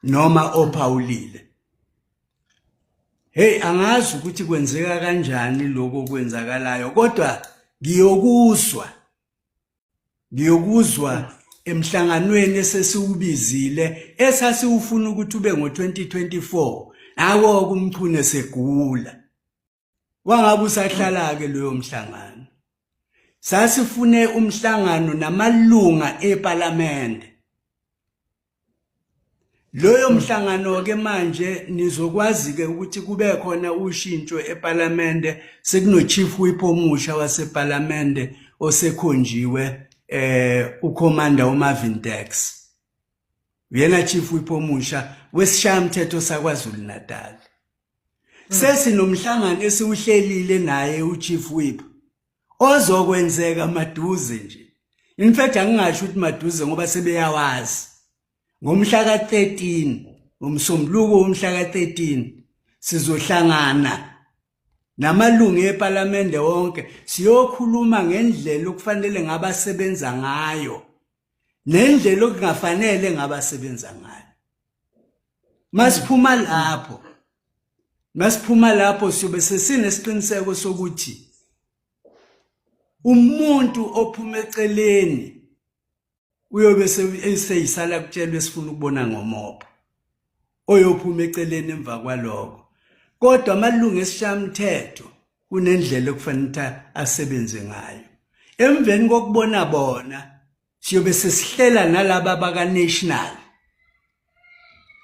noma ophawulile. Hey, angazi ukuthi kwenzeka kanjani lokho kwenzakalayo, kodwa ngiyokuzwa emhlanganweni esesiubizile esasiufuna ukuthi ube ngo2024 nako kumchune segula. Wangabe usahlala ke loyo mhlangano. Sasifune umhlangano namalunga eParliament. Loyo mhlangano ke manje nizokwazi ke ukuthi kube khona ushintsho eParliament, sekuno chief whip omusha waseParliament osekhonjiwe uCommander uMarvin Dex. Uyena chief whip omusha wesishamthetho saKwaZulu Natal. Sesinomhlangano esiuhlelile naye uchief whip ozokwenzeka maduze nje. In fact angingasho ukuthi maduze ngoba sebeyawazi. Ngomhla ka13 ngomsombuluko umhla ka13 sizohlangana namalungu eParliament wonke siyokhuluma ngendlela okufanele ngabasebenza ngayo nendlela okungafanele ngabasebenza ngayo. Masiphuma lapho siyobe sesinesiqiniseko sokuthi umuntu ophuma eceleni uyobe seyisala kutshelwe sifuna ukubona ngomoba oyophuma eceleni emva kwaloko. Kodwa amalungu esishamthetho kunendlela okufanele asebenze ngayo. Emveni kokubona bona siyobe sesihlela nalabo baka-national.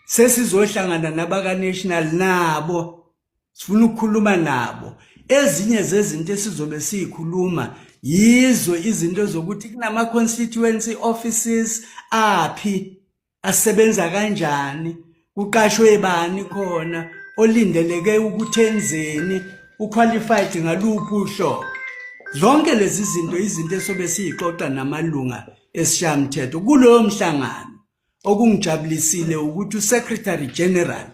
Sesizohlangana nabaka-national nabo sifuna ukukhuluma nabo. Ezinye zezinto esizobe sizikhuluma yizo izinto zokuthi kunama constituency offices aphi asebenza kanjani, uqashwe bani khona, olindeleke ukuthi enzeni, uqualified ngaluphi uhlobo. Zonke lezi zinto izinto esobe siyixoxa namalunga esishamthetho kuloyo mhlangano. Okungijabulisile ukuthi uSecretary General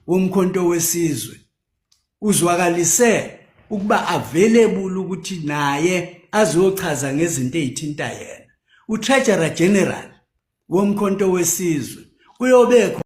womkhonto wesizwe uzwakalise ukuba available ukuthi naye azochaza ngezinto ezithinta yena. uTreasurer General womkhonto wesizwe uyobe